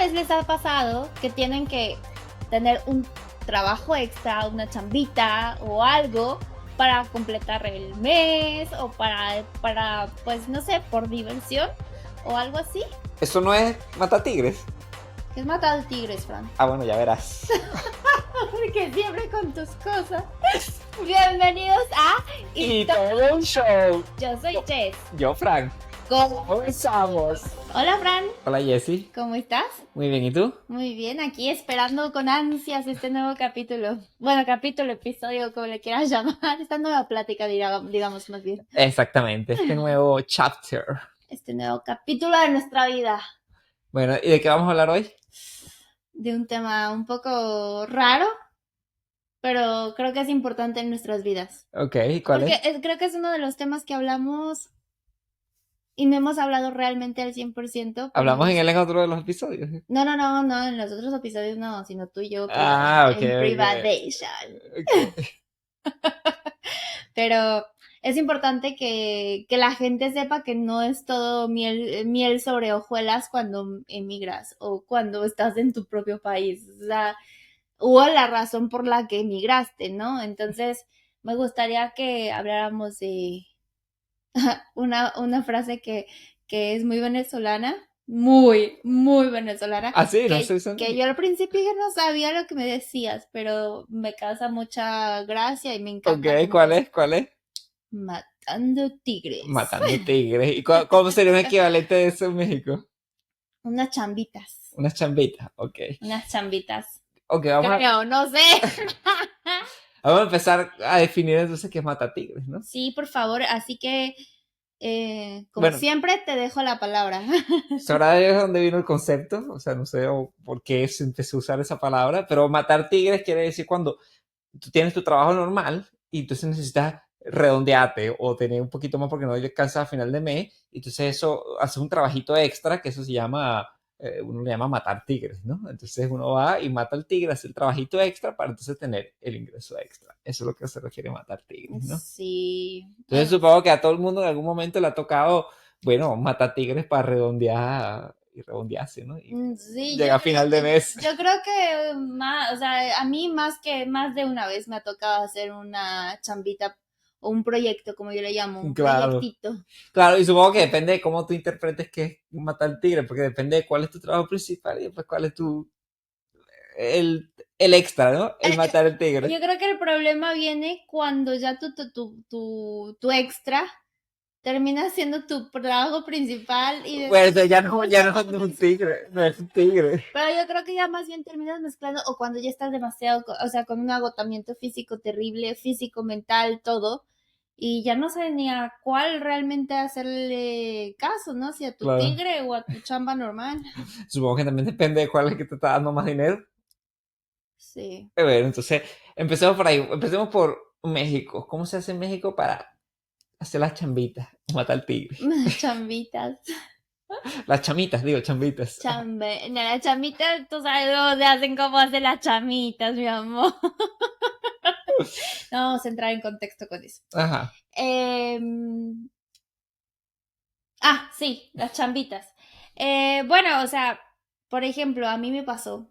vez les ha pasado que tienen que tener un trabajo extra, una chambita o algo para completar el mes o para pues no sé, por diversión o algo así? Eso no es matar tigres. ¿Qué es matar tigres, Fran? Ah, bueno, ya verás. Porque siempre con tus cosas. Bienvenidos a Y todo un show. Yo soy Jess. Yo, Frank. Comenzamos. Hola, Fran. Hola, Jessie. ¿Cómo estás? Muy bien, ¿y tú? Muy bien, aquí esperando con ansias este nuevo capítulo. Bueno, capítulo, episodio, como le quieras llamar. Esta nueva plática, digamos más bien. Exactamente, este nuevo chapter. Este nuevo capítulo de nuestra vida. Bueno, ¿y de qué vamos a hablar hoy? De un tema un poco raro, pero creo que es importante en nuestras vidas. Ok, ¿cuál Porque es? creo que es uno de los temas que hablamos y no hemos hablado realmente al 100%. Hablamos en él en otro de los episodios. No, en los otros episodios no, sino tú y yo Ah, ok, en ok. privation. Ok. Pero es importante que la gente sepa que no es todo miel sobre hojuelas cuando emigras o cuando estás en tu propio país. O sea, hubo la razón por la que emigraste, ¿no? Entonces, me gustaría que habláramos de una frase que es muy venezolana, muy venezolana, Ah, sí, no que, sé. que yo al principio yo no sabía lo que me decías, pero me causa mucha gracia y me encanta. Ok, cómo ¿cuál es. es? ¿Cuál es? Matando tigres. Matando tigres. ¿Y cómo sería un equivalente de eso en México? Unas chambitas. Unas chambitas, ok. Unas chambitas. Ok, vamos Creo, no sé. a empezar a definir entonces qué es matar tigres, ¿no? Sí, por favor, así que como Bueno, siempre te dejo la palabra. ¿sabrá de dónde vino el concepto? O sea, no sé por qué se empezó a usar esa palabra, pero matar tigres quiere decir cuando tú tienes tu trabajo normal y entonces necesitas redondearte o tener un poquito más porque no alcanzas a final de mes, y entonces eso hace un trabajito extra que eso se llama, uno le llama matar tigres, ¿no? Entonces uno va y mata al tigre, hace el trabajito extra para entonces tener el ingreso extra. Eso es lo que se refiere a matar tigres, ¿no? Sí. Entonces supongo que a todo el mundo en algún momento le ha tocado, bueno, matar tigres para redondear y redondearse, ¿no? Y Sí, llega a final de mes. yo creo que más, o sea, a mí más de una vez me ha tocado hacer una chambita o un proyecto, como yo le llamo, un Claro. proyectito. Claro, y supongo que depende de cómo tú interpretes que es matar al tigre, porque depende de cuál es tu trabajo principal y después cuál es el extra, ¿no? El matar al tigre. Yo creo que el problema viene cuando ya tu extra termina siendo tu trabajo principal y Bueno, ya no es un tigre, no es un tigre. pero yo creo que ya más bien terminas mezclando o cuando ya estás demasiado, o sea, con un agotamiento físico terrible, físico, mental, todo, y ya no sé ni a cuál realmente hacerle caso, ¿no? Si a tu Claro. tigre o a tu chamba normal. Supongo que también depende de cuál es el que te está dando más dinero. Sí. Bueno, entonces, empecemos por ahí. Empecemos por México. ¿Cómo se hace en México para hacer las chambitas? Matar al tigre. Chambitas. Las chamitas, digo, chambitas. No, las chamitas, tú sabes cómo se hacen, cómo hacen las chamitas, mi amor. No vamos a entrar en contexto con eso. Ajá. Sí, las chambitas. Bueno, o sea, por ejemplo, a mí me pasó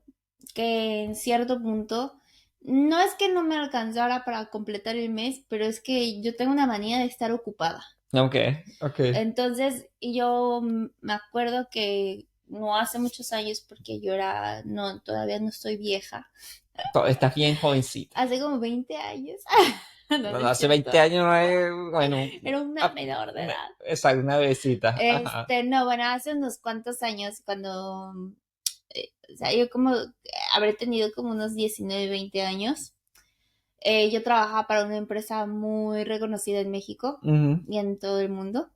que en cierto punto, no es que no me alcanzara para completar el mes, pero es que yo tengo una manía de estar ocupada. Ok. Entonces, yo me acuerdo que no hace muchos años, porque yo todavía no estoy vieja. Estás bien jovencita. Hace como 20 años. No, Bueno, es hace cierto. 20 años no es, bueno, Era una menor de edad. exacto, una besita. Ajá. No, bueno, hace unos cuantos años cuando, o sea, yo como habré tenido como unos 19, 20 años. Yo trabajaba para una empresa muy reconocida en México y en todo el mundo.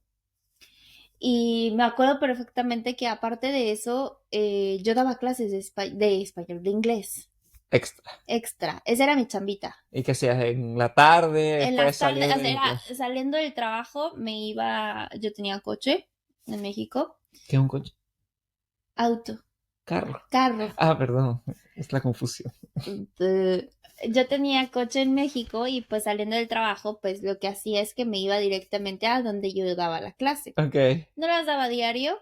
Y me acuerdo perfectamente que aparte de eso, yo daba clases de español, de inglés. Extra. Esa era mi chambita. ¿Y qué hacías en la tarde? En Después las tardes, salías o sea, saliendo del trabajo, yo tenía coche en México. ¿Qué es un coche? Auto. Carro. Carro. Ah, perdón, es la confusión. Yo tenía coche en México y pues saliendo del trabajo, pues lo que hacía es que me iba directamente a donde yo daba la clase. Ok. No las daba diario,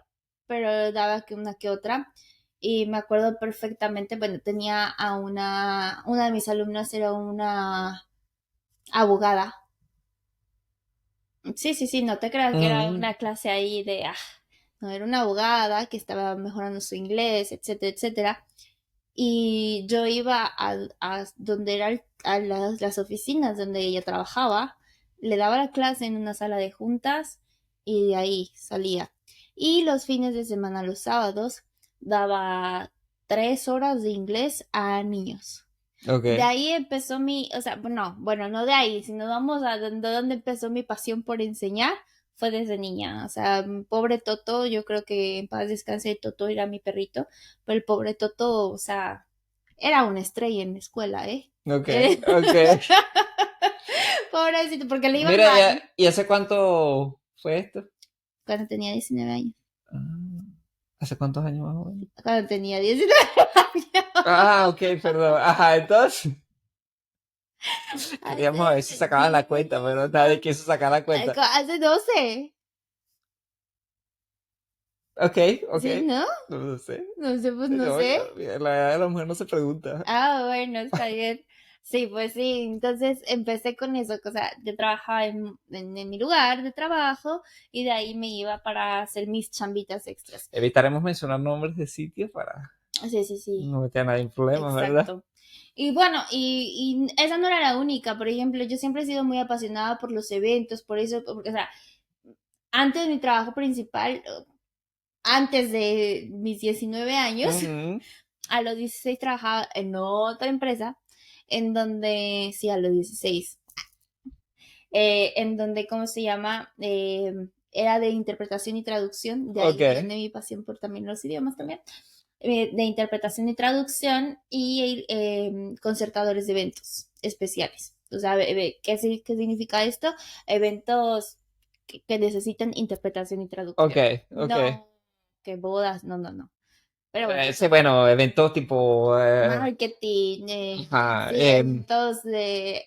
pero daba que una que otra. y me acuerdo perfectamente, bueno, tenía a una de mis alumnas era una abogada. Sí, sí, sí, no te creas que era Mm, una clase ahí de, no, era una abogada que estaba mejorando su inglés, etcétera, etcétera. Y yo iba a donde eran a las oficinas donde ella trabajaba, le daba la clase en una sala de juntas y de ahí salía. Y los fines de semana, los sábados, daba 3 horas de inglés a niños. De ok. ahí empezó o sea, bueno, no de ahí, sino vamos a donde empezó mi pasión por enseñar, fue desde niña. O sea, pobre Toto, yo creo que en paz descanse, Toto era mi perrito, pero el pobre Toto, o sea, era una estrella en la escuela, ¿eh? Ok, Eh, ok. Pobrecito, porque le iba Mira, mal ¿y hace cuánto fue esto? cuando tenía 19 años. Ah, ¿hace cuántos años más o menos? Cuando tenía 19 años. Ah, ok, perdón. Ajá, entonces queríamos a ver si Hace, sacaban la cuenta, pero nadie quiso sacar la cuenta. hace 12. Ok, ok. ¿Sí, no? No lo sé. No sé, pues no No, sé. la edad de la mujer no se pregunta. Bueno, está bien. Sí, pues sí, entonces empecé con eso, o sea, yo trabajaba en mi lugar de trabajo y de ahí me iba para hacer mis chambitas extras. Evitaremos mencionar nombres de sitios para Sí, sí, sí, no meter a nadie en problemas, ¿verdad? exacto. Y bueno, y esa no era la única, por ejemplo, yo siempre he sido muy apasionada por los eventos, por eso, porque, o sea, antes de mi trabajo principal, antes de mis 19 años, Ujú. a los 16 trabajaba en otra empresa, en donde, sí, a los 16 en donde, ¿cómo se llama? Era de interpretación y traducción, de Ok, ahí viene mi pasión por también los idiomas también, de interpretación y traducción y concertadores de eventos especiales. O sea, ¿qué significa esto? Eventos que necesitan interpretación y ok, traducción. ok. No, que bodas, no, no, no. Pero bueno, Sí, bueno, eventos tipo... marketing, ajá, sí, eventos de,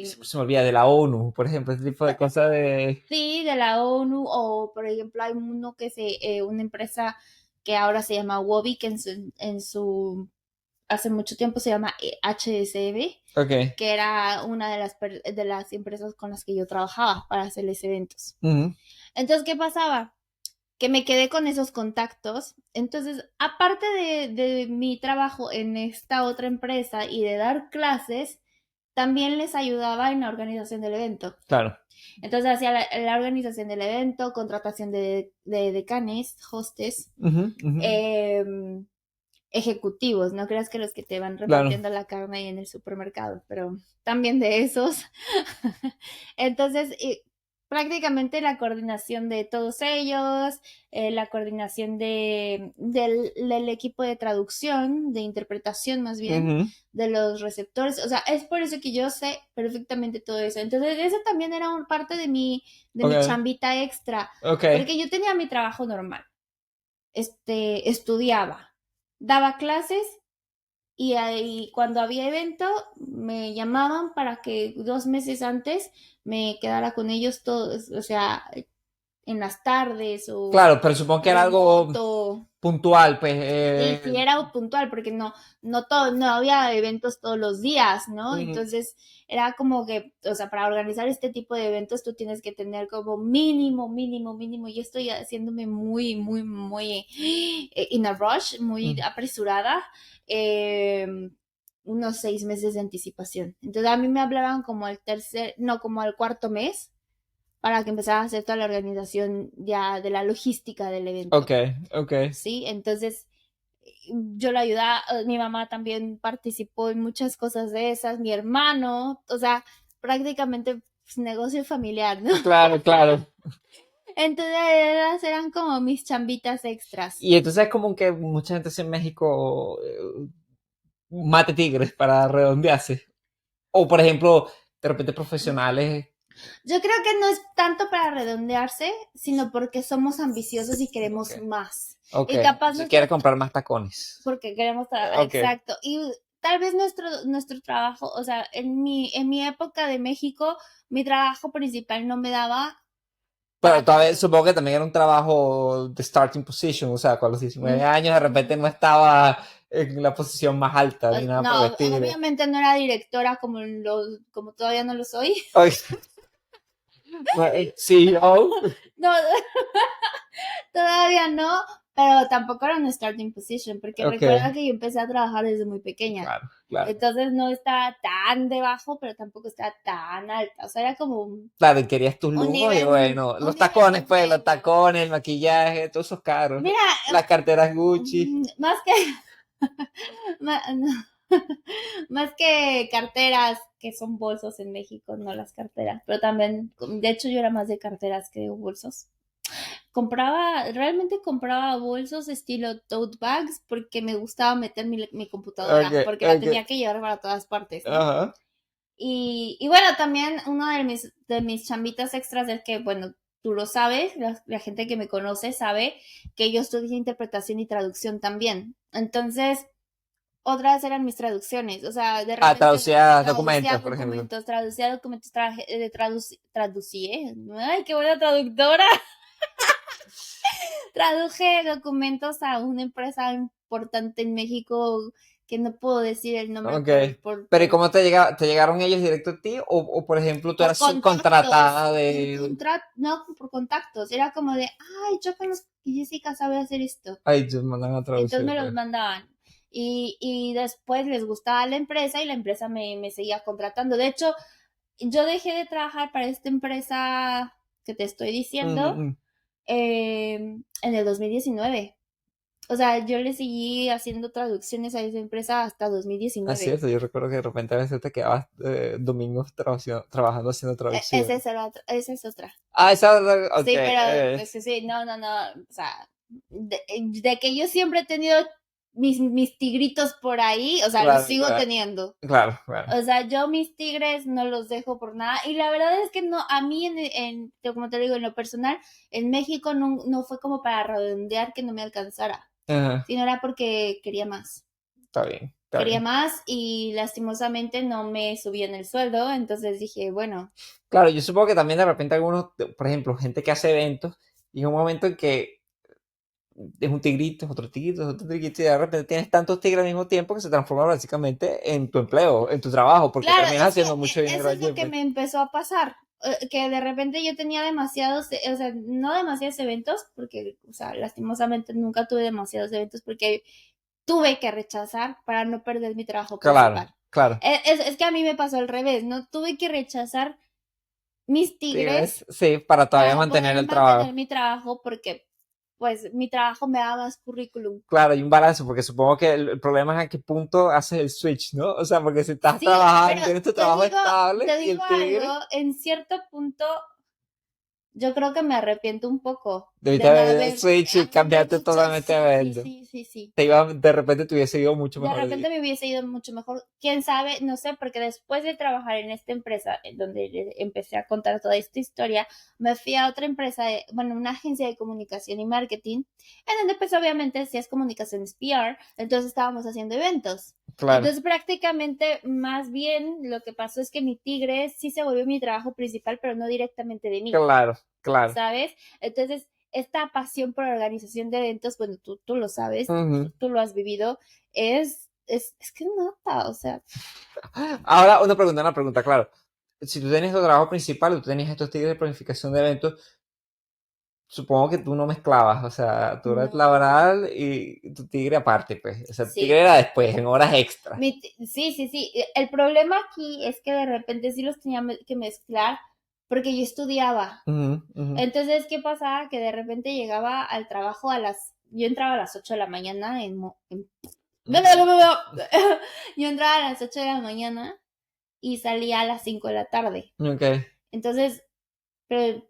se me olvida de la ONU, por ejemplo, ese tipo de cosas de... sí, de la ONU, o por ejemplo hay uno una empresa que ahora se llama Wobi, que hace mucho tiempo se llama HSB, Ok. que era una de las empresas con las que yo trabajaba para hacerles eventos. Ujú. Entonces, ¿qué pasaba? Que me quedé con esos contactos. Entonces, aparte de mi trabajo en esta otra empresa y de dar clases, también les ayudaba en la organización del evento. Claro. Entonces hacía la organización del evento, contratación de decanes, hostes, Ujú, ujú. eh, ejecutivos, no creas que los que te van Claro. repartiendo la carne ahí en el supermercado, pero también de esos. Entonces, prácticamente la coordinación de todos ellos, la coordinación del equipo de traducción, de interpretación más bien, Ujú. de los receptores, o sea, es por eso que yo sé perfectamente todo eso. Entonces, eso también era parte de mi Ok, chambita extra, ok. porque yo tenía mi trabajo normal, estudiaba, daba clases y ahí, cuando había evento, me llamaban para que 2 meses antes me quedara con ellos todos, o sea, en las tardes o Claro, pero supongo que era algo remoto. puntual, pues. Sí, sí, era puntual, porque no había eventos todos los días, ¿no? Ujú. Entonces, era como que, o sea, para organizar este tipo de eventos tú tienes que tener como mínimo, mínimo, mínimo. Yo estoy haciéndome muy, muy, muy in a rush, muy Mm. apresurada, eh, unos 6 meses de anticipación. Entonces, a mí me hablaban como no, como al cuarto mes para que empezara a hacer toda la organización ya de la logística del Ok, evento. ok. ¿Sí? Entonces, yo la ayudaba, mi mamá también participó en muchas cosas de esas, mi hermano, o sea, prácticamente pues, negocio familiar, ¿no? Claro, claro. Entonces esas eran como mis chambitas extras. Y entonces es como que mucha gente en México mate tigres para redondearse. O, por ejemplo, de repente profesionales. Yo creo que no es tanto para redondearse, sino porque somos ambiciosos y Ok, queremos más. ok. Y capaz Entonces quiere nuestro, comprar más tacones. porque queremos, Ok. exacto. Y tal vez nuestro trabajo, o sea, en mi época de México, mi trabajo principal no me daba Pero para todavía todo. supongo que también era un trabajo de starting position, o sea, con los 19 años de repente Mm, no estaba en la posición más alta ni nada por el no, estilo. obviamente no era directora como todavía no lo soy. Ay, CEO. No, todavía no, pero tampoco era un starting position, porque Ok, recuerda que yo empecé a trabajar desde muy pequeña. claro, claro. Entonces no estaba tan debajo, pero tampoco estaba tan alta. O sea, era como Claro, y querías tus un lujos y nivel, bueno, un los nivel tacones, pues, los intermedio. tacones, el maquillaje, todos esos caros. Mira, Las carteras Gucci. más que no, más que carteras, que son bolsos en México, no las carteras, pero también, de hecho yo era más de carteras que de bolsos. Realmente compraba bolsos estilo tote bags porque me gustaba meter mi Ok, computadora, porque la ok. tenía que llevar para todas partes, ¿no? Ajá. Y bueno, también uno de mis chambitas extras es que, bueno, tú lo sabes, la gente que me conoce sabe que yo estudié interpretación y traducción también. Entonces, otras eran mis traducciones, o sea, de Ah, repente traducías documentos, por ejemplo. traducía documentos, traducí, ¿eh? Ay, qué buena traductora. Traduje documentos a una empresa importante en México que no puedo decir el nombre Ok. por, por, Pero ¿y por, cómo te llegaron ellos directo a ti? Por ejemplo, tú por eras contactos, subcontratada de... no por contactos, era como de, ay, yo conozco que Jessica sabe hacer esto. Ay, te mandan a Entonces traducir, me los pues. mandaban. Y después les gustaba la empresa y la empresa me seguía contratando. De hecho, yo dejé de trabajar para esta empresa que te estoy Ujú, diciendo ujú. en el 2019. O sea, yo le seguí haciendo traducciones a esa empresa hasta Así 2019. es, yo recuerdo que de repente a veces te quedabas domingos trabajando haciendo Esa traducción. esa es otra. Ah, esa, ok. Sí, pero pues sí, no, no, no. O sea, de que yo siempre he tenido mis tigritos por ahí, o sea, los Claro, sigo claro, teniendo. claro, claro. O sea, yo mis tigres no los dejo por nada. Y la verdad es que no, a mí, como te digo, en lo personal, en México no fue como para redondear que no me alcanzara, Ajá, sino era porque quería más. está bien, está Quería bien. más y lastimosamente no me subían el sueldo, entonces dije, bueno, Claro, yo supongo que también de repente algunos, por ejemplo, gente que hace eventos, y un momento en que es un tigrito, es otro tigrito, y de repente tienes tantos tigres al mismo tiempo que se transforma básicamente en tu empleo, en tu trabajo, porque claro, terminas es que haciendo mucho dinero eso es allí, lo que pues. me empezó a pasar, que de repente yo tenía demasiados, o sea, no demasiados eventos, porque, o sea, lastimosamente nunca tuve demasiados eventos porque tuve que rechazar para no perder mi trabajo Claro, principal. claro. Es que a mí me pasó al revés, ¿no? Tuve que rechazar mis tigres Tigres, sí, para todavía para mantener poder el mantener trabajo. mi trabajo porque, pues, mi trabajo me da más currículum. Claro, hay un balance, porque supongo que el problema es a qué punto haces el switch, ¿no? O sea, porque si estás Sí, pero trabajando, tienes tu te trabajo digo, estable te y digo el tigre, algo, en cierto punto yo creo que me arrepiento un poco debiste de no haber haber, switch y haber cambiarte dicho totalmente a sí, sí, vendo. sí, sí, sí. De repente te hubiese ido mucho De mejor repente allí. me hubiese ido mucho mejor. Quién sabe, no sé, porque después de trabajar en esta empresa, en donde empecé a contar toda esta historia, me fui a otra empresa, bueno, una agencia de comunicación y marketing, en donde pues obviamente si es comunicaciones PR, entonces estábamos haciendo eventos. Claro, Entonces prácticamente más bien lo que pasó es que mi tigre sí se volvió mi trabajo principal, pero no directamente de mí, claro, claro. ¿sabes? Entonces esta pasión por organización de eventos, bueno, tú lo sabes, Ujú. tú lo has vivido, es que nota, o sea, Ahora, una pregunta, claro. Si tú tenías tu trabajo principal, tú tenías estos tigres de planificación de eventos, supongo que tú no mezclabas, o sea, tú eras no, laboral y tu tigre aparte, pues. O sea, tu tigre sí. era después, en horas extras. Sí, sí, sí. El problema aquí es que de repente sí los tenía que mezclar porque yo estudiaba. Ujú, ujú. Entonces, ¿qué pasaba? Que de repente llegaba al trabajo yo entraba a las 8 de la mañana yo entraba a las 8 de la mañana y salía a las 5 de la tarde. Ok, Entonces, pero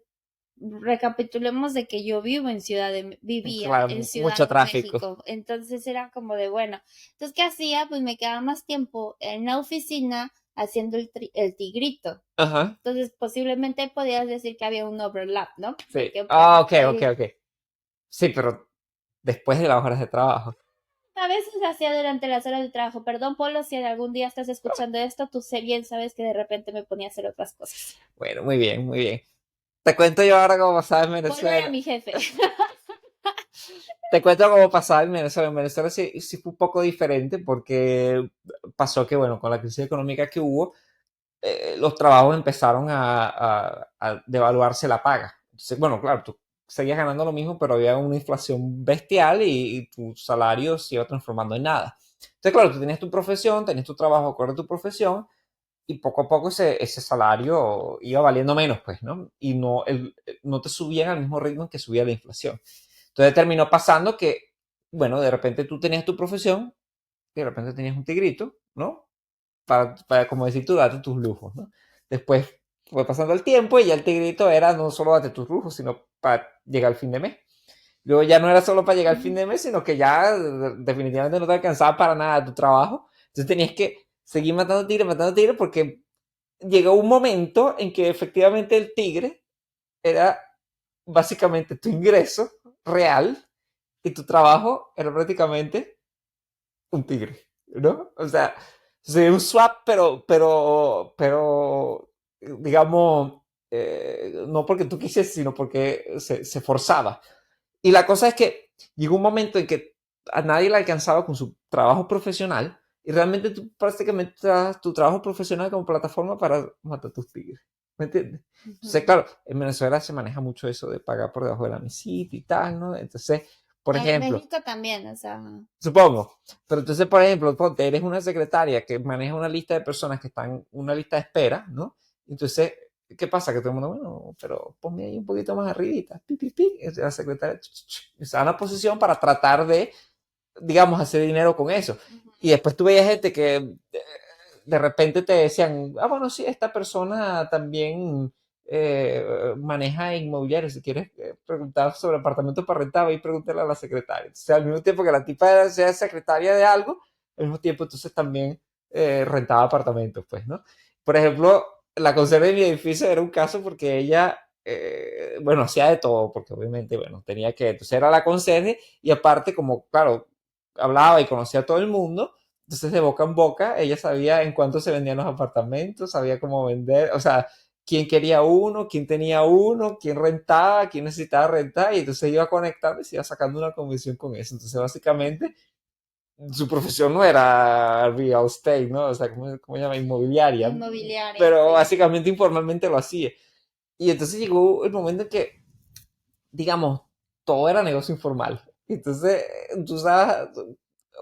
recapitulemos de que yo vivía en claro, Ciudad mucho de tráfico. México, entonces era como de bueno, entonces ¿qué hacía? Pues me quedaba más tiempo en la oficina haciendo el tigrito, Ajá, entonces posiblemente podías decir que había un overlap, ¿no? sí. Porque pues Ah, ok, ok, ok. Sí, pero después de las horas de trabajo. a veces se hacía durante las horas de trabajo, perdón Polo, si algún día estás escuchando esto, tú bien sabes que de repente me ponía a hacer otras cosas. Bueno, muy bien, muy bien. Te cuento yo ahora cómo pasaba en Volver a Venezuela. mi jefe. Te cuento cómo pasaba en Venezuela. En Venezuela sí, sí fue un poco diferente porque pasó que, bueno, con la crisis económica que hubo, los trabajos empezaron a devaluarse la paga. Entonces, bueno, claro, tú seguías ganando lo mismo, pero había una inflación bestial y tu salario se iba transformando en nada. Entonces, claro, tú tenías tu profesión, tenías tu trabajo acorde a tu profesión y poco a poco ese salario iba valiendo menos, pues, ¿no? Y no, no te subían al mismo ritmo en que subía la inflación. Entonces terminó pasando que, bueno, de repente tú tenías tu profesión, y de repente tenías un tigrito, ¿no? Para como decir tú, date tus lujos, ¿no? Después fue pasando el tiempo y ya el tigrito era no solo date tus lujos, sino para llegar al fin de mes. Luego ya no era solo para llegar al fin de mes, sino que ya definitivamente no te alcanzaba para nada tu trabajo. Entonces tenías que seguir matando tigres, porque llegó un momento en que efectivamente el tigre era básicamente tu ingreso real y tu trabajo era prácticamente un tigre, ¿no? O sea, sería un swap, pero digamos, no porque tú quisieras, sino porque se forzaba. Y la cosa es que llegó un momento en que a nadie le alcanzaba con su trabajo profesional y realmente tú prácticamente das tu trabajo profesional como plataforma para matar tus tigres. ¿Me entiendes? Entonces, Ujú. claro, en Venezuela se maneja mucho eso de pagar por debajo de la mesita y tal, ¿no? Entonces, por En ejemplo, México también, o sea. supongo, pero entonces, por ejemplo, ponte, eres una secretaria que maneja una lista de personas que están en una lista de espera, ¿no? Entonces, ¿qué pasa? Que todo el mundo, bueno, pero ponme ahí un poquito más arribita, pi, pi, pi. Entonces, la secretaria está en una posición para tratar de, digamos, hacer dinero con eso. Ujú. Y después tú veías gente que de repente te decían, ah, bueno, sí, esta persona también maneja inmobiliario. Si quieres preguntar sobre apartamentos para rentar, ve y pregúntale a la secretaria. Entonces, al mismo tiempo que la tipa era, sea secretaria de algo, al mismo tiempo entonces también rentaba apartamentos, pues, ¿no? Por ejemplo, la conserje de mi edificio era un caso porque ella, bueno, hacía de todo, porque obviamente, bueno, tenía que, entonces era la conserje y aparte, como, claro, hablaba y conocía a todo el mundo, entonces de boca en boca ella sabía en cuánto se vendían los apartamentos, sabía cómo vender, o sea, quién quería uno, quién tenía uno, quién rentaba, quién necesitaba rentar, y entonces iba conectando y se iba sacando una comisión con eso. Entonces, básicamente, su profesión no era real estate, ¿no? O sea, ¿cómo se llama? Inmobiliaria, Inmobiliaria, pero sí. básicamente informalmente lo hacía. Y entonces llegó el momento en que, digamos, todo era negocio informal. Entonces, tú sabes,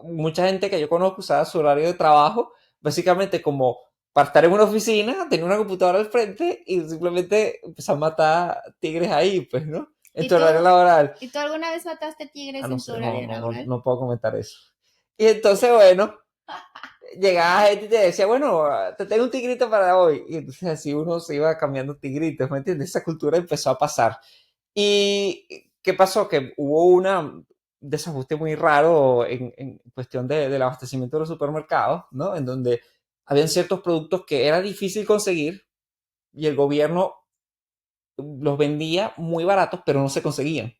mucha gente que yo conozco usaba su horario de trabajo básicamente como para estar en una oficina, tener una computadora al frente y simplemente empezar a matar tigres ahí, pues, ¿no? En ¿Y tu tú, horario laboral. ¿y tú alguna vez mataste Ah, tigres no en tu sé, no, horario no, no, laboral? no puedo comentar eso. Y entonces, bueno, llegaba gente y te decía, bueno, te tengo un tigrito para hoy. Y entonces así uno se iba cambiando tigritos, ¿me entiendes? Esa cultura empezó a pasar. ¿Y qué pasó? Que hubo un desajuste muy raro en cuestión del abastecimiento de los supermercados, ¿no? En donde habían ciertos productos que era difícil conseguir y el gobierno los vendía muy baratos, pero no se conseguían.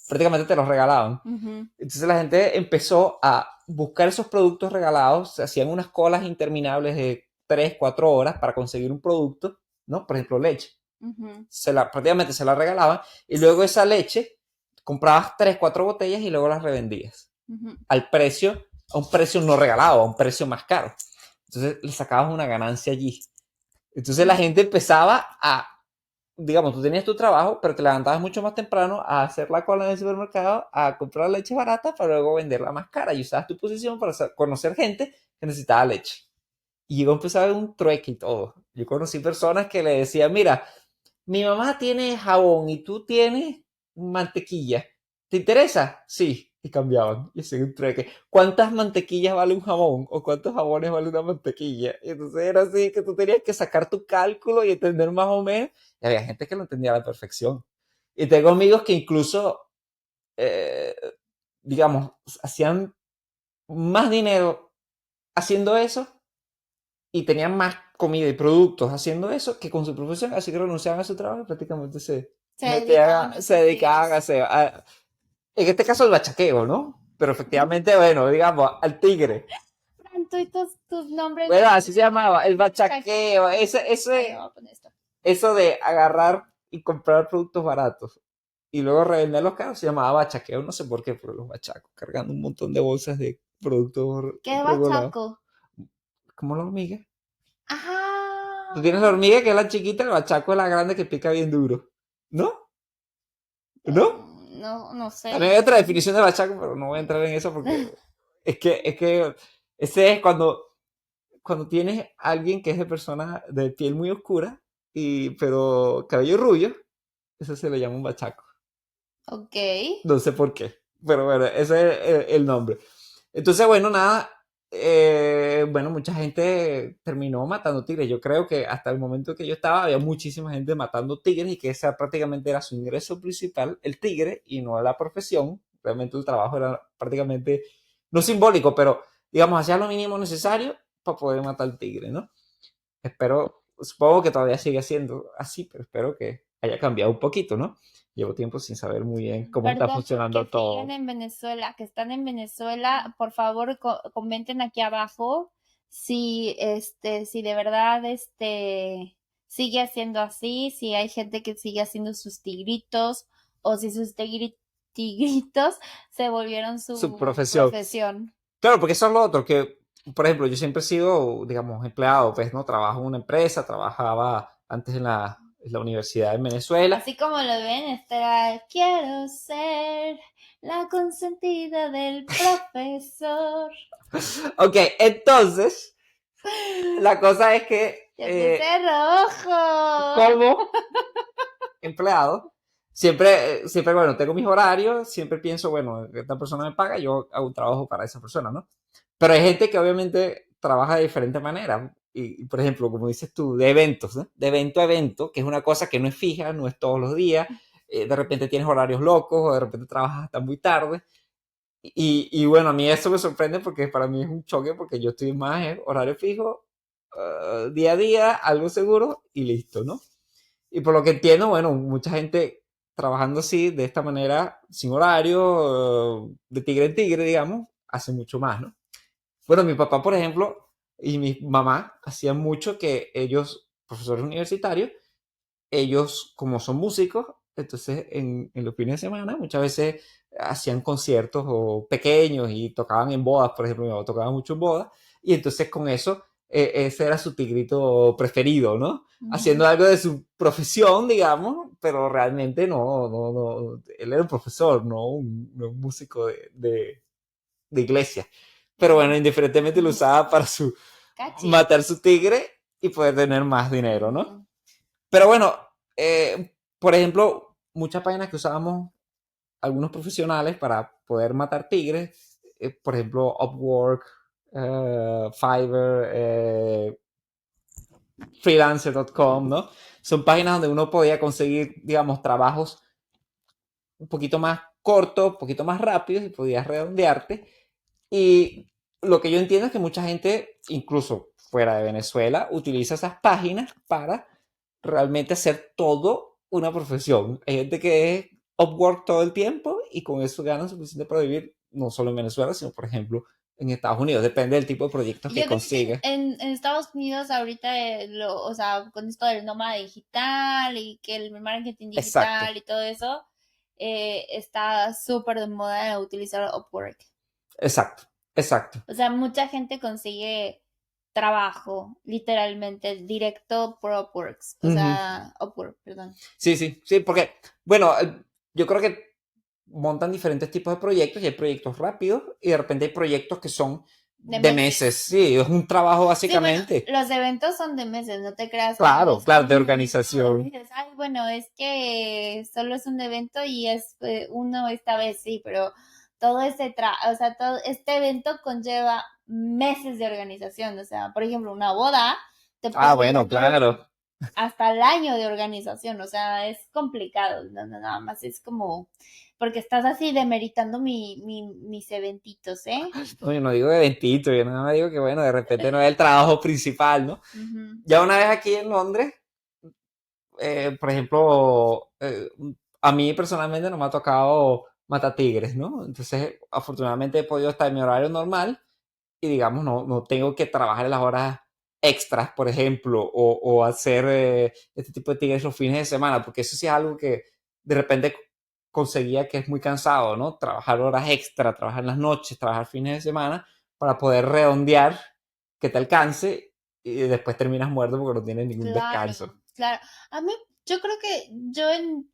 Prácticamente te los regalaban. Ujú, Entonces la gente empezó a buscar esos productos regalados, se hacían unas colas interminables de 3 4 horas para conseguir un producto, ¿no? Por ejemplo, leche. ujú, Prácticamente se la regalaban y luego esa leche comprabas 3 4 botellas y luego las revendías ujú. al precio, a un precio no regalado, a un precio más caro. Entonces le sacabas una ganancia allí. Entonces la gente empezaba a, digamos, tú tenías tu trabajo, pero te levantabas mucho más temprano a hacer la cola en el supermercado, a comprar leche barata para luego venderla más cara y usabas tu posición para conocer gente que necesitaba leche. Y llegó a empezar un trueque y todo. Yo conocí personas que le decían, mira, mi mamá tiene jabón y tú tienes mantequilla. ¿Te interesa? Sí. Y cambiaban. Y hacían un trueque. ¿Cuántas mantequillas vale un jabón? ¿O cuántos jabones vale una mantequilla? Y entonces era así que tú tenías que sacar tu cálculo y entender más o menos. Y había gente que lo entendía a la perfección. Y tengo amigos que incluso, eh, digamos, hacían más dinero haciendo eso y tenían más comida y productos haciendo eso que con su profesión, así que renunciaban a su trabajo y prácticamente Se dedicaban a se sus dedicaban a tigres. hacer, en este caso el bachaqueo, ¿no? Pero efectivamente, bueno, digamos, al tigre. Fran, tú y tus nombres Bueno, de así se llamaba, el chaqueo. bachaqueo, Ahí voy a poner esto. eso de agarrar y comprar productos baratos y luego revenderlos caros se llamaba bachaqueo, no sé por qué, pero los bachacos, cargando un montón de bolsas de productos ¿Qué regulados. bachaco? Como la hormiga. Tú tienes la Ajá. hormiga que es la chiquita, el bachaco es la grande que pica bien duro. ¿No? ¿No? No, no También sé. hay otra definición de bachaco, pero no voy a entrar en eso porque es que ese es cuando tienes a alguien que es de persona de piel muy oscura, pero cabello rubio, eso se le llama un bachaco. Ok. No sé por qué, pero bueno, ese es el nombre. Entonces, bueno, nada, bueno, mucha gente terminó matando tigres. Yo creo que hasta el momento que yo estaba había muchísima gente matando tigres y que esa prácticamente era su ingreso principal, el tigre, y no la profesión. Realmente el trabajo era prácticamente, no simbólico, pero digamos, hacía lo mínimo necesario para poder matar al tigre, ¿no? Espero, supongo que todavía sigue siendo así, pero espero que haya cambiado un poquito, ¿no? Llevo tiempo sin saber muy bien cómo está Perdón, que funcionando siguen todo. en Venezuela, que están en Venezuela, por favor comenten aquí abajo si si de verdad sigue siendo así, si hay gente que sigue haciendo sus tigritos o si sus tigritos se volvieron Su su profesión. profesión. Claro, porque eso es lo otro, que, por ejemplo, yo siempre he sido, digamos, empleado, pues, ¿no? Trabajo en una empresa, trabajaba antes en la universidad en Venezuela. Así como lo ven, estará, quiero ser la consentida del profesor. Ok, entonces, la cosa es que ¡Se puse rojo! como empleado, siempre, bueno, tengo mis horarios, siempre pienso, bueno, esta persona me paga, yo hago un trabajo para esa persona, ¿no? Pero hay gente que obviamente trabaja de diferente manera. Y, por ejemplo, como dices tú, de eventos, ¿no? De evento a evento, que es una cosa que no es fija, no es todos los días. De repente tienes horarios locos o de repente trabajas hasta muy tarde. Y bueno, a mí eso me sorprende porque para mí es un choque porque yo estoy más en horario fijo, día a día, algo seguro y listo, ¿no? Y por lo que entiendo, bueno, mucha gente trabajando así, de esta manera, sin horario, de tigre en tigre, digamos, hace mucho más, ¿no? Bueno, mi papá, por ejemplo, y mi mamá hacían mucho que ellos, profesores universitarios, ellos, como son músicos, entonces en los fines de semana muchas veces hacían conciertos o pequeños y tocaban en bodas, por ejemplo, mi mamá tocaba mucho en bodas, y entonces con eso, ese era su tigrito preferido, ¿no? Haciendo algo de su profesión, digamos, pero realmente no, él era un profesor, no un músico de iglesia. Pero bueno, indiferentemente lo usaba para Cachi. matar su tigre y poder tener más dinero, ¿no? Pero bueno, por ejemplo, muchas páginas que usábamos algunos profesionales para poder matar tigres, por ejemplo, Upwork, Fiverr, freelancer.com, ¿no? Son páginas donde uno podía conseguir, digamos, trabajos un poquito más cortos, un poquito más rápidos y podías redondearte. Y lo que yo entiendo es que mucha gente, incluso fuera de Venezuela, utiliza esas páginas para realmente hacer todo una profesión. Hay gente que es Upwork todo el tiempo y con eso gana suficiente para vivir, no solo en Venezuela, sino por ejemplo en Estados Unidos. Depende del tipo de proyectos que Yo creo que consiga. en Estados Unidos ahorita, o sea, con esto del nómada digital y que el marketing Exacto, digital y todo eso, está súper de moda utilizar Upwork. exacto, exacto. O sea, mucha gente consigue trabajo, literalmente, directo por Upworks. O Ujú. sea, Upwork, perdón. Sí, sí, sí, porque, bueno, yo creo que montan diferentes tipos de proyectos y hay proyectos rápidos y de repente hay proyectos que son De de meses. meses. Sí, es un trabajo Sí, bueno, básicamente. los eventos son de meses, no te creas que Claro, es claro, de como organización. dices, ay, bueno, es que solo es un evento y es uno esta vez, sí, pero todo o sea, todo este evento conlleva meses de organización, o sea, por ejemplo, una boda te Ah, puede bueno, llevar claro. hasta el año de organización, o sea, es complicado, nada más es como, porque estás así demeritando mis eventitos, ¿eh? No, yo no digo eventito, yo nada más digo que, bueno, de repente no es el trabajo principal, ¿no? Ujú. Ya una vez aquí en Londres, por ejemplo, a mí personalmente no me ha tocado matar tigres, ¿no? Entonces, afortunadamente he podido estar en mi horario normal y, digamos, no tengo que trabajar en las horas extras, por ejemplo, o hacer este tipo de tigres los fines de semana, porque eso sí es algo que de repente conseguía que es muy cansado, ¿no? Trabajar horas extra, trabajar en las noches, trabajar fines de semana, para poder redondear que te alcance y después terminas muerto porque no tienes ningún Claro, descanso. claro. A mí, yo creo que yo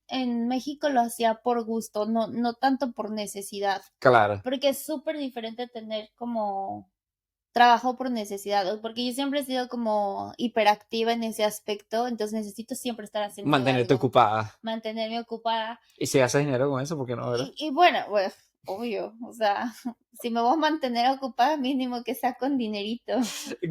en México lo hacía por gusto, no, no tanto por necesidad, Claro, porque es súper diferente tener como trabajo por necesidad, o porque yo siempre he sido como hiperactiva en ese aspecto, entonces necesito siempre estar haciendo mantenerte algo, ocupada. mantenerme ocupada. Y si haces dinero con eso, ¿por qué no, verdad? Y bueno, pues, obvio, o sea, si me voy a mantener ocupada, mínimo que sea con dinerito.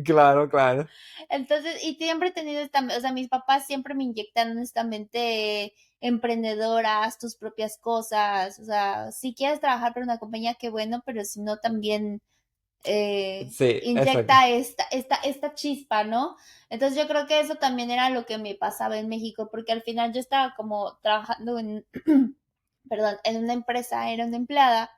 Claro, claro. Entonces, y siempre he tenido esta, o sea, mis papás siempre me inyectaron esta mente emprendedora, haz tus propias cosas, o sea, si quieres trabajar para una compañía, qué bueno, pero si no, también Sí, exacto. inyecta esta chispa, ¿no? Entonces yo creo que eso también era lo que me pasaba en México, porque al final yo estaba como trabajando en, perdón, en una empresa, era una empleada,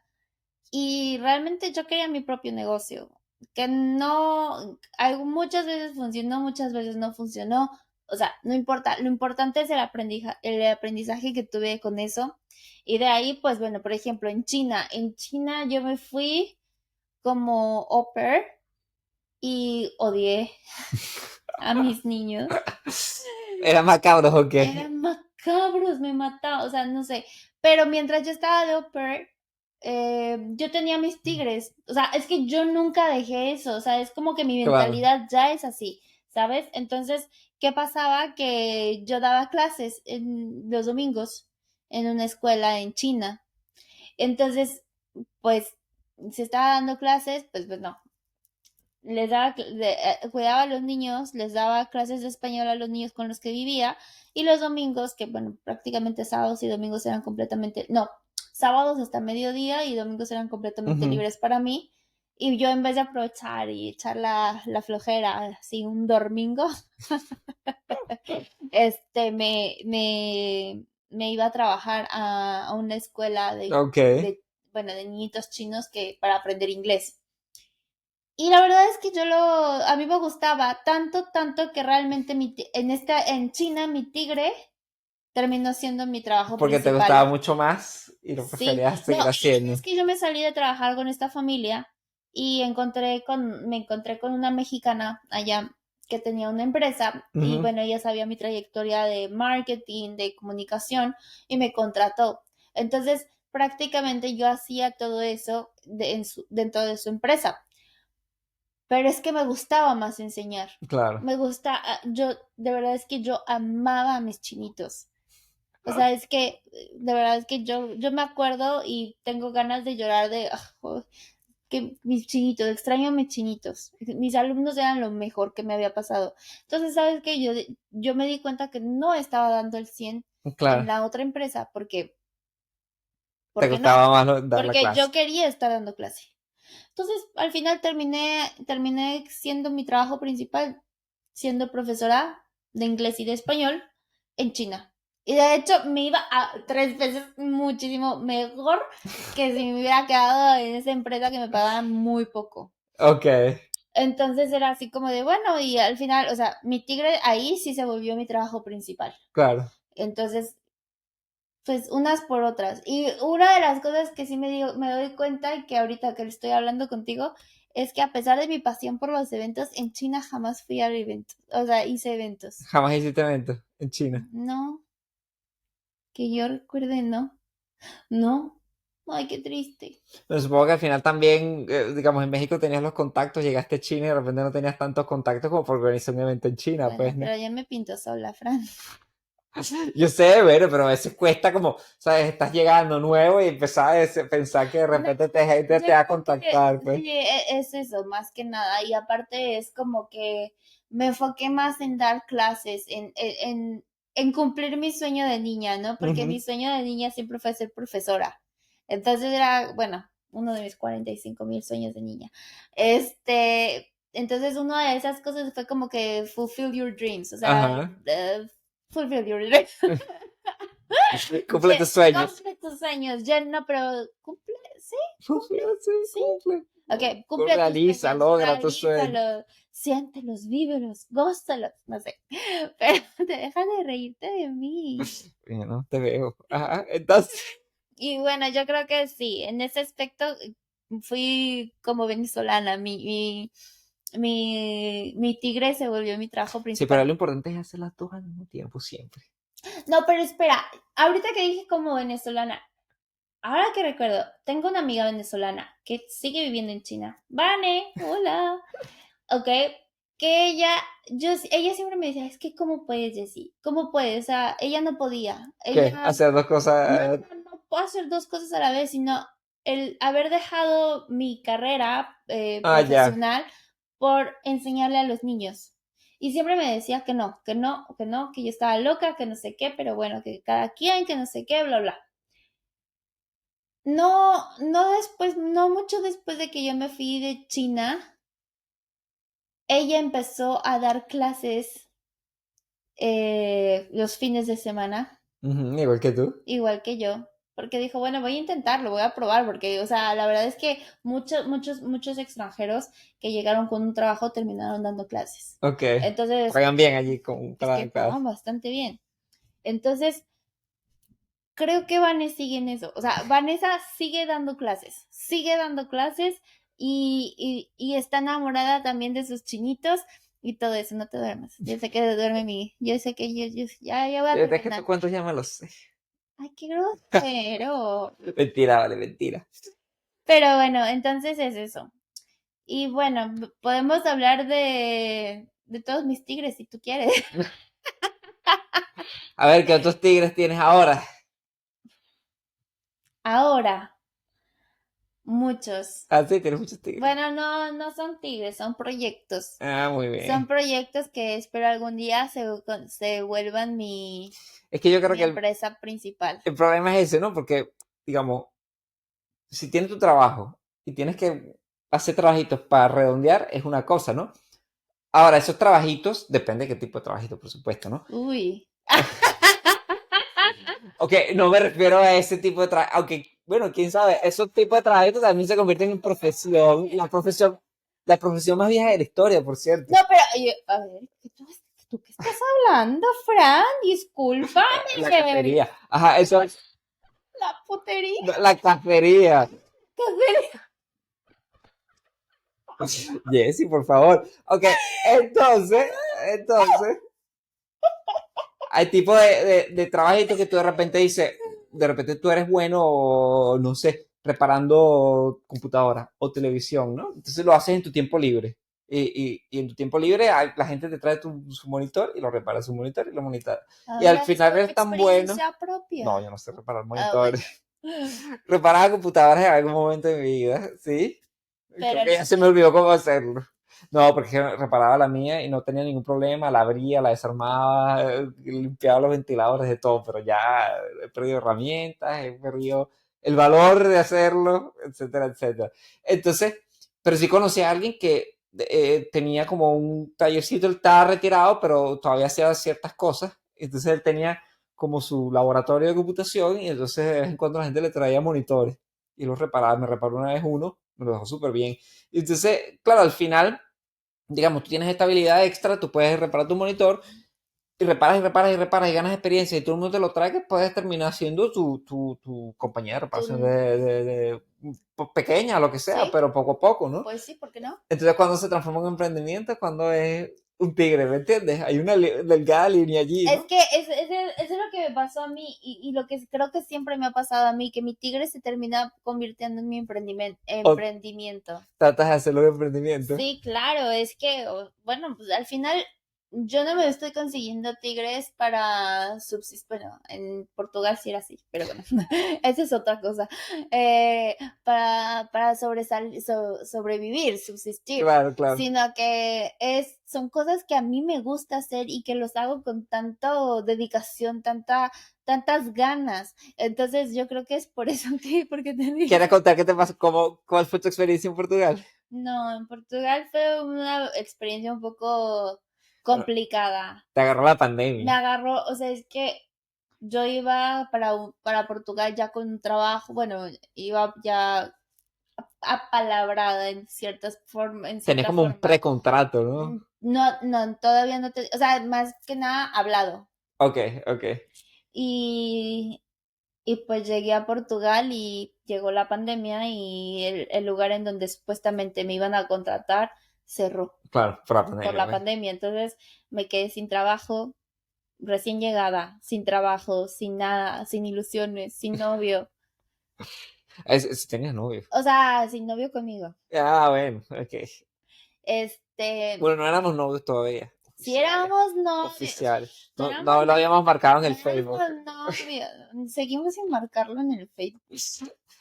y realmente yo quería mi propio negocio, que no, muchas veces funcionó, muchas veces no funcionó, o sea, no importa, lo importante es el aprendizaje que tuve con eso, y de ahí, pues bueno, por ejemplo, en China yo me fui como au pair y odié a mis niños. ¿Era macabro o qué? Eran macabros, me mataba, o sea, no sé. Pero mientras yo estaba de au pair, yo tenía mis tigres. O sea, es que yo nunca dejé eso. O sea, es como que mi Claro. mentalidad ya es así, ¿sabes? Entonces, ¿qué pasaba? Que yo daba clases en los domingos en una escuela en China. Entonces, pues, si estaba dando clases, pues no, cuidaba a los niños, les daba clases de español a los niños con los que vivía y los domingos, que bueno, prácticamente sábados y domingos eran completamente, no, sábados hasta mediodía y domingos eran completamente Ujú. libres para mí y yo en vez de aprovechar y echar la flojera así un domingo, me iba a trabajar a una escuela Ok, bueno, de niñitos chinos que para aprender inglés. Y la verdad es que a mí me gustaba tanto, tanto que realmente en China mi tigre terminó siendo mi trabajo porque te gustaba principal. mucho más y lo Sí, preferías no, seguir y haciendo. es que yo me salí de trabajar con esta familia y me encontré con una mexicana allá que tenía una empresa y Ujú. bueno, ella sabía mi trayectoria de marketing, de comunicación y me contrató. Entonces, prácticamente yo hacía todo eso dentro de su empresa, pero es que me gustaba más enseñar. Claro. Yo, de verdad es que yo amaba a mis chinitos. O sea, es que, de verdad es que yo me acuerdo y tengo ganas de llorar que mis chinitos, extraño a mis chinitos. Mis alumnos eran lo mejor que me había pasado. Entonces, ¿sabes qué? Yo me di cuenta que no estaba dando el 100 en Claro. la otra empresa Te porque no, gustaba más dar la porque yo clase. quería estar dando clase. Entonces, al final terminé siendo mi trabajo principal, siendo profesora de inglés y de español en China. Y de hecho me iba a 3 veces muchísimo mejor que si me hubiera quedado en esa empresa que me pagaban muy poco. Ok, Entonces era así como de, bueno, y al final, o sea, mi tigre ahí sí se volvió mi trabajo principal. claro. Entonces, pues unas por otras. Y una de las cosas que sí me doy cuenta y que ahorita que estoy hablando contigo es que a pesar de mi pasión por los eventos, en China jamás fui a eventos, o sea, hice eventos. Jamás hiciste evento en China. No, que yo recuerde, no, no. Ay, qué triste. Pero supongo que al final también, digamos, en México tenías los contactos, llegaste a China y de repente no tenías tantos contactos como para organizar un evento en China, pues, Bueno, ¿no? pero ya me pinto sola, Fran. Yo sé, bueno, pero a veces cuesta como, ¿sabes? Estás llegando nuevo y empezar a pensar que de No, repente gente yo te va a creo que contactar, pues. sí, es eso, más que nada. Y aparte es como que me enfoqué más en dar clases, en cumplir mi sueño de niña, ¿no? Porque Ujú. mi sueño de niña siempre fue ser profesora. Entonces era, bueno, uno de mis 45,000 sueños de niña. Entonces una de esas cosas fue como que fulfill your dreams, o sea, Ajá. fulfill your dreams. Cumple tus sueños. Cumple tus sueños, ya no, pero cumple, sí, Sí, cumple, sí. cumple. Ok, cumple tus Realiza, sueños, logra tus sueños. realízalos, siéntelos, vívelos, gózalos, no sé. Pero te dejas de reírte de mí. Yo no te veo. Ajá, entonces. Y bueno, yo creo que sí, en ese aspecto fui como venezolana. Mi tigre se volvió mi trabajo Sí, pero principal. lo importante es hacer las dos al mismo tiempo, siempre. No, pero espera, ahorita que dije como venezolana, ahora que recuerdo, tengo una amiga venezolana que sigue viviendo en China. Vane, hola. Ok, que ella siempre me decía, es que ¿cómo puedes, Jessie? ¿Cómo puedes? O sea, ella no podía. ¿Qué? Ella Hacer dos cosas. no puedo hacer dos cosas a la vez, sino el haber dejado mi carrera Ah, ya. profesional por enseñarle a los niños. Y siempre me decía que no, que no, que no, que yo estaba loca, que no sé qué, pero bueno, que cada quien, que no sé qué, bla, bla. No, no después, no mucho después de que yo me fui de China, ella empezó a dar clases los fines de semana, Ujú, igual que tú. igual que yo, porque dijo, bueno, voy a intentarlo, voy a probar, porque, o sea, la verdad es que muchos extranjeros que llegaron con un trabajo terminaron dando clases. Ok. Entonces, Pagan bien allí con es que cada. pagan bastante bien. Entonces, creo que Vanessa sigue en eso. O sea, Vanessa sigue dando clases y está enamorada también de sus chinitos y todo eso. No te duermas. Yo sé que duerme yo sé que ya voy a Es que tú terminar. cuántos ya me lo sé. Ay, qué grosero. Mentira, vale, mentira. Pero bueno, entonces es eso. Y bueno, podemos hablar de todos mis tigres si tú quieres. A ver, ¿qué otros tigres tienes ahora? Ahora, muchos. Ah, sí, tienes muchos tigres. Bueno, no, no son tigres, son proyectos. Ah, muy Son bien. proyectos que espero algún día se vuelvan Es que yo creo mi que empresa principal. el problema es ese, ¿no? Porque, digamos, si tienes tu trabajo y tienes que hacer trabajitos para redondear, es una cosa, ¿no? Ahora, esos trabajitos, depende de qué tipo de trabajito, por supuesto, ¿no? Uy. Ok, no me refiero a ese tipo de trabajo, aunque, bueno, quién sabe, esos tipos de trabajitos también se convierten en profesión, la profesión más vieja de la historia, por cierto. No, pero, a ver, ¿tú qué estás hablando, Fran? La Discúlpame. cacería. Ajá, eso es La putería. la cacería. Cacería. Jessy, por favor. Ok, entonces, hay tipo de trabajito que tú de repente dices, de repente tú eres bueno, no sé, reparando computadora o televisión, ¿no? Entonces lo haces en tu tiempo libre. Y en tu tiempo libre la gente te trae su monitor y lo repara su monitor y lo monitora. Y al Hablas final por eres tan bueno. experiencia No, propia. yo no sé reparar Ah, bueno. monitores. Reparaba computadoras en algún momento de mi vida, ¿sí? Creo Pero que ya se me olvidó cómo hacerlo. No, porque reparaba la mía y no tenía ningún problema, la abría, la desarmaba, limpiaba los ventiladores de todo, pero ya he perdido herramientas, he perdido el valor de hacerlo, etcétera, etcétera. Entonces, pero sí conocí a alguien que tenía como un tallercito, él estaba retirado, pero todavía hacía ciertas cosas, entonces él tenía como su laboratorio de computación y entonces de vez en cuando la gente le traía monitores y los reparaba, me reparó una vez uno, me lo dejó súper bien. Y entonces, claro, al final digamos, tú tienes esta habilidad extra, tú puedes reparar tu monitor y reparas y reparas y reparas y ganas experiencia y todo el mundo te lo trae, que puedes terminar siendo tu compañía de reparación tú, pues, pequeña, lo que sea, sí, pero poco a poco, ¿no? pues sí, ¿por qué no? Entonces, cuando se transforma en un emprendimiento, es cuando es un tigre, ¿me entiendes? Hay una delgada línea allí, Es ¿no? que es lo que me pasó a mí y lo que creo que siempre me ha pasado a mí, que mi tigre se termina convirtiendo en mi O emprendimiento. tratas de hacerlo de emprendimiento. Sí, claro, es que, bueno, pues al final yo no me estoy consiguiendo tigres para subsistir, bueno, en Portugal sí era así, pero bueno, esa es otra cosa. Para sobrevivir, subsistir, Claro, claro. sino que son cosas que a mí me gusta hacer y que los hago con tanto dedicación, tantas ganas. Entonces yo creo que es por eso que, porque te digo. ¿Quieres contar qué te pasó? ¿Cuál fue tu experiencia en Portugal? No, en Portugal fue una experiencia un poco Bueno, complicada. te agarró la Me pandemia. agarró, o sea, es que yo iba para Portugal ya con un trabajo, bueno, iba ya apalabrada en en Tenés cierta como un forma. precontrato, ¿no? No, todavía no o sea, más que nada hablado. Ok, ok. Y, y pues llegué a Portugal y llegó la pandemia y el lugar en donde supuestamente me iban a contratar cerró Claro, por la por pandemia, la pues. pandemia. Entonces me quedé sin trabajo, recién llegada, sin trabajo, sin nada, sin ilusiones, sin novio. Si tenías novio. O sea, sin novio conmigo. Ah, bueno, ok. Este, Bueno, no éramos novios todavía. si Oficiales. éramos novios, Oficiales. no No, éramos, no lo habíamos marcado en no el Facebook. éramos novios, seguimos sin marcarlo en el Facebook.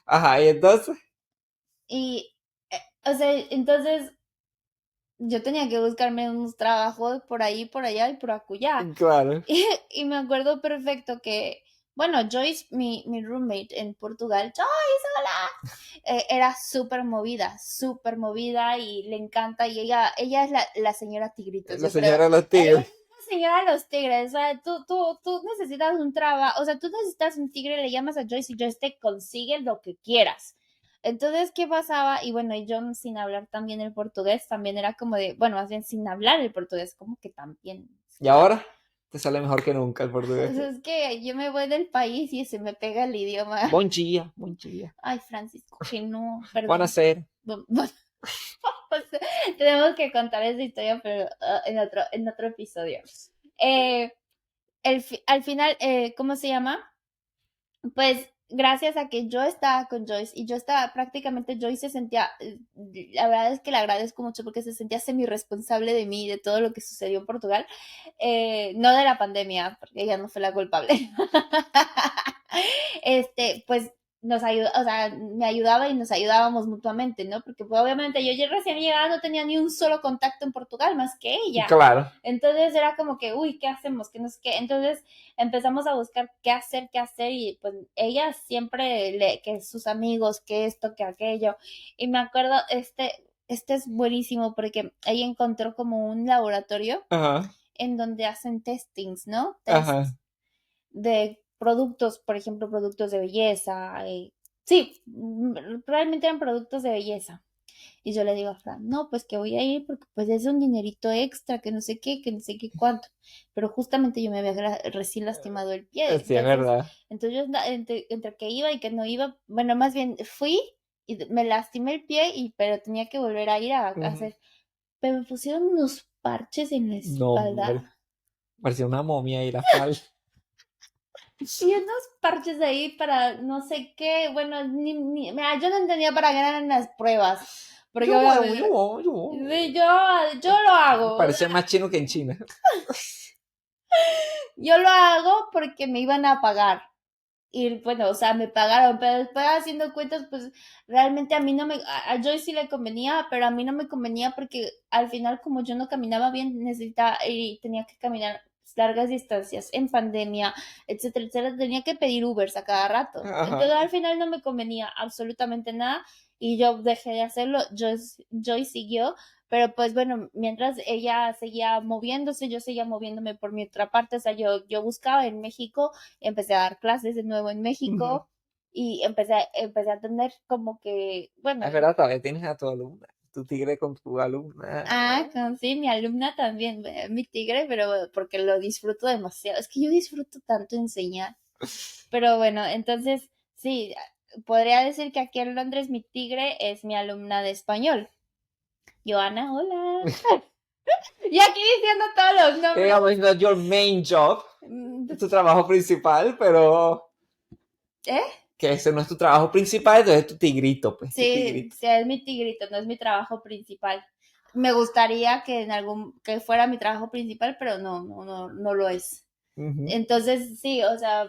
Ajá, y entonces, Y, o sea, entonces yo tenía que buscarme unos trabajos por ahí, por allá y por acullá. claro. Y me acuerdo perfecto que, bueno, Joyce, mi roommate en Portugal, Joyce, hola, era súper movida y le encanta. Y ella es la señora Tigritos, La yo creo. señora de los Ella tigres. es la señora de los tigres. O sea, tú necesitas un trabajo, o sea, tú necesitas un tigre, le llamas a Joyce y Joyce te consigue lo que quieras. Entonces, ¿qué pasaba? Y bueno, y yo sin hablar también el portugués, también era como de, bueno, más bien sin hablar el portugués, como que también. Y ahora te sale mejor que nunca el portugués. Es que yo me voy del país y se me pega el idioma. Buen día, buen día. Ay, Francisco, que no, Van a perdón. ser. Bueno, tenemos que contar esa historia, pero en otro episodio. Eh, al final, ¿cómo se llama? Pues gracias a que yo estaba con Joyce y yo estaba prácticamente, Joyce se sentía, la verdad es que le agradezco mucho porque se sentía semi responsable de mí y de todo lo que sucedió en Portugal, no de la pandemia, porque ella no fue la culpable. Pues nos ayudó, o sea, me ayudaba y nos ayudábamos mutuamente, ¿no? Porque pues, obviamente yo ya recién llegada no tenía ni un solo contacto en Portugal más que ella. Claro. Entonces era como que, uy, ¿qué hacemos? ¿Qué no sé qué? Entonces empezamos a buscar qué hacer y pues ella siempre que sus amigos, que esto, que aquello. Y me acuerdo, este es buenísimo porque ella encontró como un laboratorio Ajá. en donde hacen testings, ¿no? Ajá. Tests de productos, por ejemplo, productos de belleza. Sí, realmente eran productos de belleza. Y yo le digo a Fran, no, pues que voy a ir porque pues es un dinerito extra, que no sé qué cuánto. Pero justamente yo me había recién lastimado el pie. Sí, es verdad. Entonces yo entre que iba y que no iba, bueno, más bien fui y me lastimé el pie, pero tenía que volver a ir a hacer. Pero me pusieron unos parches en la No, hombre. espalda. Parecía una momia ahí la falda. Y unos parches ahí para no sé qué, bueno, mira, yo no entendía para qué eran las pruebas. Porque Yo hago, obviamente, sí, yo lo hago. Parece más chino que en China. Yo lo hago porque me iban a pagar. Y bueno, o sea, me pagaron, pero después haciendo cuentas, pues realmente a mí no me, a Joy sí le convenía, pero a mí no me convenía porque al final como yo no caminaba bien, necesitaba y tenía que caminar largas distancias en pandemia, etcétera, etcétera, tenía que pedir Ubers a cada rato. Ajá. Entonces al final no me convenía absolutamente nada y yo dejé de hacerlo, Joy siguió, pero pues bueno, mientras ella seguía moviéndose, yo seguía moviéndome por mi otra parte, o sea, yo buscaba en México, empecé a dar clases de nuevo en México y empecé a tener como que, bueno, Es verdad, todavía tienes a tu alumna. Tu tigre con tu alumna. sí, mi alumna también, mi tigre, pero porque lo disfruto demasiado, es que yo disfruto tanto enseñar, pero bueno, entonces, sí, podría decir que aquí en Londres mi tigre es mi alumna de español. Joana, hola. Y aquí diciendo todos los nombres. Digamos, not your main job, tu trabajo principal, pero que ese no es tu trabajo principal, entonces es tu tigrito, pues, tu Sí, tigrito. sí, es mi tigrito, no es mi trabajo principal. Me gustaría que que fuera mi trabajo principal, pero no lo es. Entonces, sí, o sea,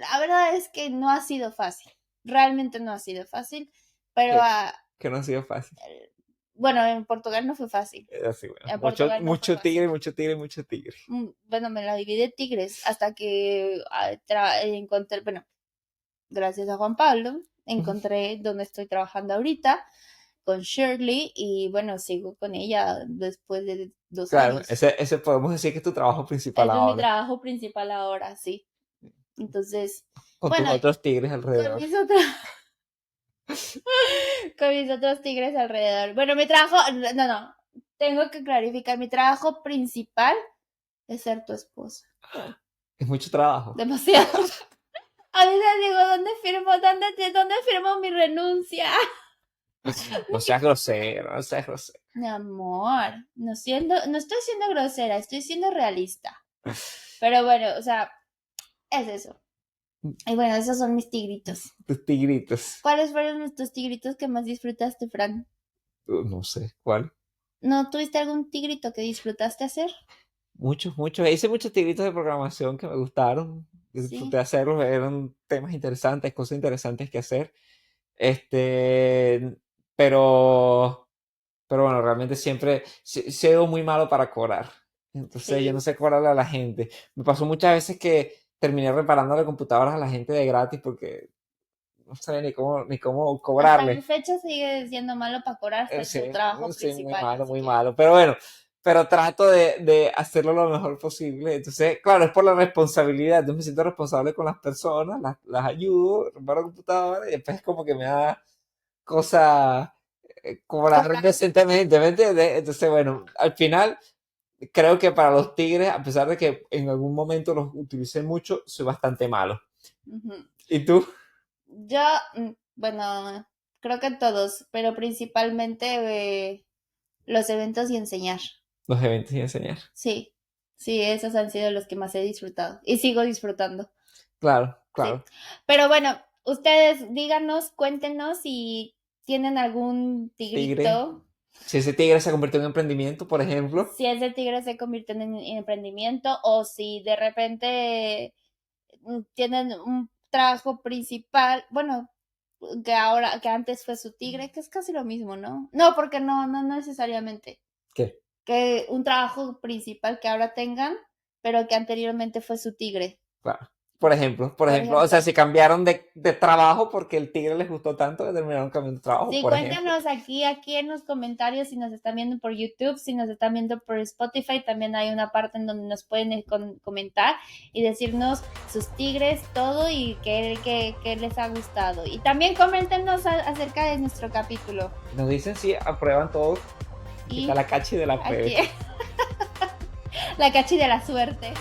la verdad es que no ha sido fácil. Realmente no ha sido fácil, pero Que no ha sido fácil. bueno, en Portugal no fue fácil. Así, bueno. En Portugal no fue Mucho fácil. tigre, mucho tigre, mucho tigre. Bueno, me la dividí de tigres hasta que encontré, bueno, gracias a Juan Pablo, encontré donde estoy trabajando ahorita con Shirley y bueno, sigo con ella después de 2 años. Ese podemos decir que es tu trabajo principal Ese es mi ahora. trabajo principal ahora, sí. Entonces, Con bueno, tus otros tigres con alrededor. mis otros, con mis otros tigres alrededor. Bueno, mi trabajo, no, tengo que clarificar, mi trabajo principal es ser tu esposa. Es mucho trabajo. Demasiado. A veces digo, ¿dónde firmo mi renuncia? No seas grosero, no seas grosero. Mi amor, no estoy siendo grosera, estoy siendo realista. Pero bueno, o sea, es eso. Y bueno, esos son mis tigritos. Tus tigritos. ¿Cuáles fueron tus tigritos que más disfrutaste, Fran? No sé, ¿cuál? ¿No tuviste algún tigrito que disfrutaste hacer? Muchos, muchos. Hice muchos tigritos de programación que me gustaron. Disfruté Sí. hacerlos, eran temas interesantes, cosas interesantes que hacer. Este, pero, pero bueno, realmente siempre he sido muy malo para cobrar. Entonces yo no Sí. sé cobrarle a la gente. Me pasó muchas veces que terminé reparando computadoras a la gente de gratis porque no sabía ni cómo Hasta la cobrarle. fecha sigue siendo malo para cobrar hasta Sí, tu trabajo sí, muy principal, malo, así muy que... malo. Pero bueno, pero trato de hacerlo lo mejor posible. Entonces, claro, es por la responsabilidad. Entonces me siento responsable con las personas, las ayudo, reparo computadoras y después como que me da cosa cobrar Cobrar. decentemente, ¿me entiendes? Entonces, bueno, al final creo que para los tigres, a pesar de que en algún momento los utilicé mucho, soy bastante malo. Ujú. ¿Y tú? Yo, bueno, creo que todos, pero principalmente los eventos y enseñar. Los eventos y enseñar. Sí, sí, esos han sido los que más he disfrutado y sigo disfrutando. Claro, Sí. claro. Pero bueno, ustedes díganos, cuéntenos si tienen algún Tigre. tigrito, Si ese tigre se convirtió en emprendimiento, por ejemplo. si ese tigre se convirtió en emprendimiento o si de repente tienen un trabajo principal, bueno, que antes fue su tigre, que es casi lo mismo, ¿no? No, porque no necesariamente. ¿Qué? Que un trabajo principal que ahora tengan, pero que anteriormente fue su tigre, Claro. Por por ejemplo, o sea, ejemplo. si cambiaron de trabajo porque el tigre les gustó tanto que terminaron cambiando de trabajo, Sí, por ejemplo. cuéntanos aquí en los comentarios si nos están viendo por YouTube, si nos están viendo por Spotify, también hay una parte en donde nos pueden comentar y decirnos sus tigres, todo y qué les ha gustado. Y también coméntenos acerca de nuestro capítulo. Nos dicen si aprueban todo. Aquí está Y la cachi de la aquí prueba. la cachi de la suerte.